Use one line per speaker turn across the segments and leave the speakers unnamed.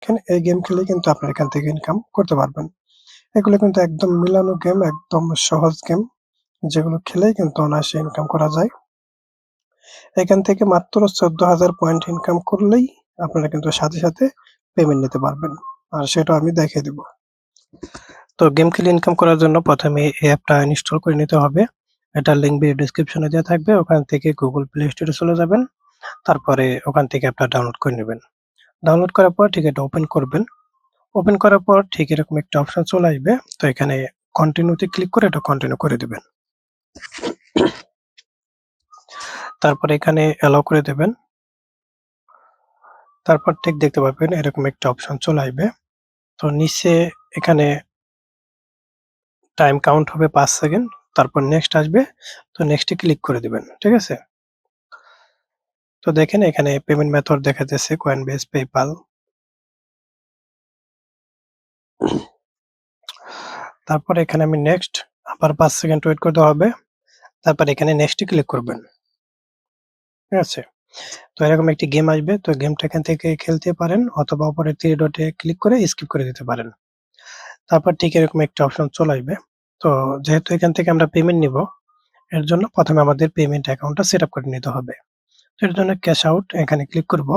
এখানে এই গেম খেলেই কিন্তু আপনারা এখান থেকে ইনকাম করতে পারবেন। এগুলো কিন্তু একদম মিলানো গেম, একদম সহজ গেম, যেগুলো খেলেই কিন্তু অনায়াসে ইনকাম করা যায়। এখান থেকে মাত্র ১৪,০০০ পয়েন্ট ইনকাম করলেই আপনারা কিন্তু সাথে পেমেন্ট নিতে পারবেন। আর সেটাও আমি দেখিয়ে দিব। তো গেম খেলে ইনকাম করার জন্য ১ম এ এই অ্যাপটা ইনস্টল করে নিতে হবে। এটার লিঙ্ক ভিডিও ডেসক্রিপশনে দেওয়া থাকবে। ওখান থেকে Google Play Store এ চলে যাবেন। তারপরে ওখান থেকে অ্যাপটা ডাউনলোড করে নিবেন। ডাউনলোড করার পর ঠিক এটা ওপেন করবেন। ওপেন করার পর ঠিক এরকম একটা অপশন চলে আসবে। তো এখানে কন্টিনিউ তে ক্লিক করে এটা কন্টিনিউ করে দিবেন। তারপরে এখানে অ্যালাও করে দেবেন। তারপর ঠিক দেখতে পাবেন এরকম একটা অপশন চলে আসবে। তো নিচে এখানে টাইম কাউন্ট হবে ৫ সেকেন্ড। তারপর নেক্সট আসবে। তো নেক্সট এ ক্লিক করে দিবেন। ঠিক আছে? তো দেখেন এখানে পেমেন্ট মেথড দেখাতেছে Coinbase, PayPal। তারপর এখানে আমি নেক্সট আবার ৫ সেকেন্ড ওয়েট করতে হবে। তারপর এখানে নেক্সট এ ক্লিক করবেন। ঠিক আছে? তো এরকম একটি গেম আসবে। তো গেমটা এখান থেকে খেলতে পারেন অথবা উপরে 3 ডটে ক্লিক করে স্কিপ করে দিতে পারেন। তারপর ঠিক এরকম একটা অপশন চলে আসবে। তো যেহেতু এখান থেকে আমরা পেমেন্ট নিবো, এর জন্য ১ম এ আমাদের পেমেন্ট অ্যাকাউন্টটা সেটআপ করে নিতে হবে। এর জন্য ক্যাশ আউট এখানে ক্লিক করব।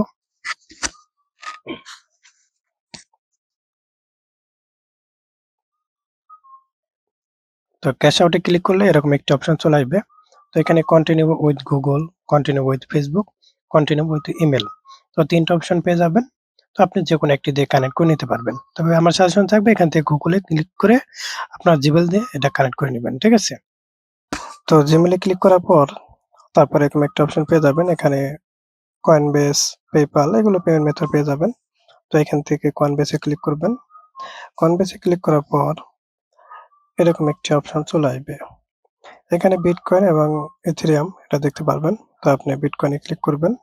তো ক্যাশ আউট এ ক্লিক করলে এরকম একটি অপশন চলে আসবে। তো এখানে continue with Google, continue with Facebook, continue with email. তো ৩ টা অপশন পেয়ে যাবেন। তো আপনি যেকোনো একটি দিয়ে কানেক্ট করে নিতে পারবেন। তবে আমার সাজেশন থাকবে এখান থেকে গুগলে ক্লিক করে আপনার জিমেইল দিয়ে এটা কানেক্ট করে নিবেন। ঠিক আছে? তো জিমেইলে ক্লিক করার পর তারপরে এরকম একটা অপশন পেয়ে যাবেন। এখানে Coinbase, PayPal এগুলো পেমেন্ট মেথড পেয়ে যাবেন। তো এখান থেকে Coinbase এ ক্লিক করবেন। Coinbase এ ক্লিক করার পর এরকম একটি অপশন চলে আসবে। এখানে বিটকয়েন এবং ইথেরিয়াম এটা দেখতে পারবেন। তো আপনি বিটকয়েন এ ক্লিক করবেন।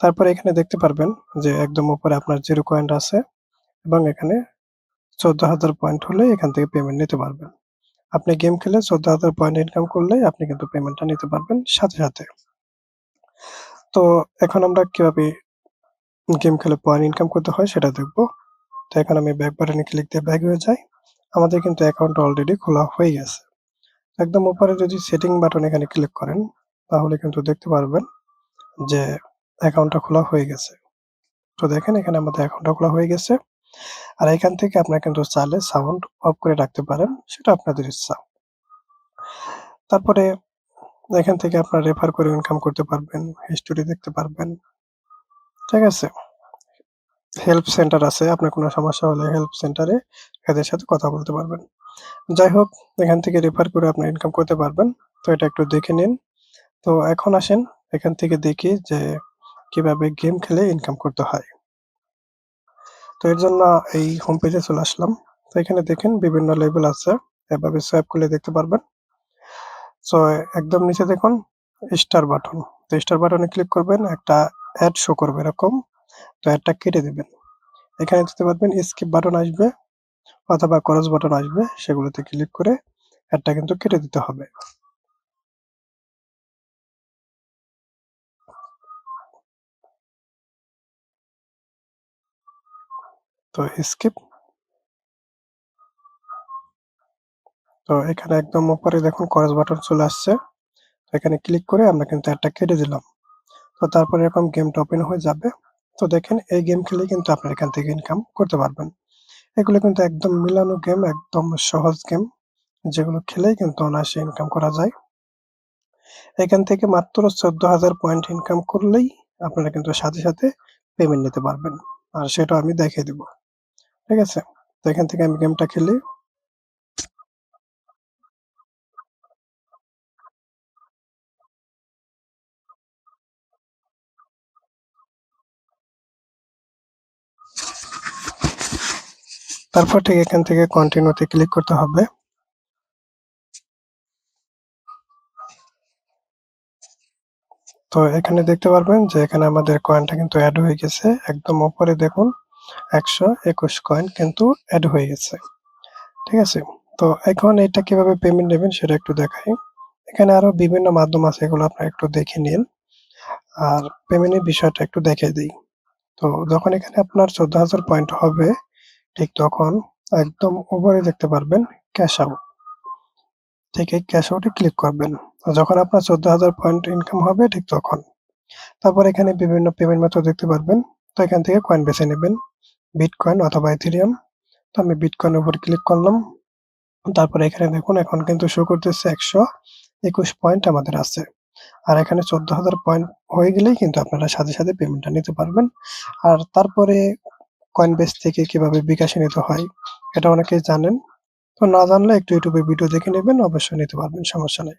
তারপরে এখানে দেখতে পারবেন যে একদম উপরে আপনার 0 কয়েন আছে এবং এখানে ১৪,০০০ পয়েন্ট হলেই এখান থেকে পেমেন্ট নিতে পারবেন। আপনি গেম খেলে ১৪,০০০ পয়েন্ট ইনকাম করলেই আপনি কিন্তু পেমেন্টটা নিতে পারবেন সাথে। তো এখন আমরা কিভাবে গেম খেলে পয়েন্ট ইনকাম করতে হয় সেটা দেখব। তো এখন আমি ব্যাক বাটনে ক্লিক দিয়ে ব্যাক হয়ে যাই। আমাদের কিন্তু অ্যাকাউন্ট অলরেডি খোলা হয়ে গেছে। একদম উপরে যদি সেটিং বাটন এখানে ক্লিক করেন তাহলে কিন্তু দেখতে পারবেন যে অ্যাকাউন্টটা খোলা হয়ে গেছে। তো দেখেন এখানে আমাদের অ্যাকাউন্টটা খোলা হয়ে গেছে। আর এখান থেকে আপনারা কিন্তু চাইলে সাউন্ড অফ করে রাখতে পারেন। সেটা আপনাদের ইচ্ছা। তারপরে এখান থেকে আপনারা রেফার করে ইনকাম করতে পারবেন, হিস্টোরি দেখতে পারবেন। ঠিক আছে? হেল্প সেন্টার আছে। আপনার কোনো সমস্যা হলে হেল্প সেন্টারে এদের সাথে কথা বলতে পারবেন। যাই হোক এখান থেকে রেফার করে আপনি ইনকাম করতে পারবেন। তো এটা একটু দেখে নিন। তো এখন আসেন এখান থেকে দেখি যে কিভাবে গেম খেলে ইনকাম করতে হয়। তো এর জন্য এই হোম পেজে চলে আসলাম। তো এখানে দেখেন বিভিন্ন লেভেল আছে। এভাবে সোয়াইপ করলে দেখতে পারবেন। সো একদম নিচে দেখুন স্টার বাটন। তো স্টার বাটনে ক্লিক করবেন, একটা অ্যাড শো করবে এরকম। তো অ্যাডটা কেটে দিবেন। এখানে দেখতে পারবেন স্কিপ বাটন আসবে অথবা ক্রস বাটন আসবে। সেগুলোতে ক্লিক করে অ্যাডটা কিন্তু কেটে দিতে হবে। তো স্কিপ। তো এখানে একদম উপরে দেখুন ক্রস বাটন চলে আসছে। এখানে ক্লিক করে আমরা কিন্তু অ্যাডটা কেটে দিলাম। তো তারপরে এরকম গেমটা ওপেন হয়ে যাবে। তো দেখেন এই গেম খেলেই কিন্তু আপনারা এখান থেকে ইনকাম করতে পারবেন। এগুলো কিন্তু একদম মিলানো গেম, একদম সহজ গেম, যেগুলো খেলেই কিন্তু অনায়াসে ইনকাম করা যায়। এখান থেকে মাত্র ১৪,০০০ পয়েন্ট ইনকাম করলেই আপনারা কিন্তু সাথে পেমেন্ট নিতে পারবেন। আর সেটাও আমি দেখিয়ে দিব। ঠিক আছে? তো এখান থেকে আমি গেমটা খেলি। তারপর ঠিক এখান থেকে কন্টিনিউ তে ক্লিক করতে হবে। তো এখানে দেখতে পারবেন যে এখানে আমাদের কয়েনটা কিন্তু এড হয়ে গেছে। একদম উপরে দেখুন ১২১ কয়েন কিন্তু এড হয়ে গেছে। ঠিক আছে? তো এখন এটা কিভাবে পেমেন্ট নেবেন সেটা একটু দেখাই। এখানে আরো বিভিন্ন মাধ্যম আছে, এগুলো আপনারা একটু দেখে নিন। আর পেমেন্টের বিষয়টা একটু দেখিয়ে দেই। তো যখন এখানে আপনার 14,000 পয়েন্ট হবে, ঠিক তখন একদম উপরে দেখতে পারবেন ক্যাশ আউট। ঠিক এই ক্যাশ আউটে ক্লিক করবেন। যখন আপনার 14,000 পয়েন্ট ইনকাম হবে ঠিক তখন। তারপর এখানে বিভিন্ন পেমেন্ট মেথড দেখতে পারবেন। তো এখান থেকে কয়েন বেছে নেবেন। বিটকয়েন অথবা ইথেরিয়াম। তো আমি বিটকয়েনের উপর ক্লিক করলাম। তারপরে এখানে দেখুন এখন কিন্তু শো করতেছে 121 পয়েন্ট আমাদের আছে। আর এখানে 14,000 পয়েন্ট হয়ে গেলেই কিন্তু আপনারা সাথে পেমেন্টটা নিতে পারবেন। আর তারপরে Coinbase থেকে কিভাবে বিকাশে নিতে হয় এটা অনেকেই জানেন। তো না জানলে একটু YouTube এ ভিডিও দেখে নেবেন, অবশ্যই নিতে পারবেন, সমস্যা নাই।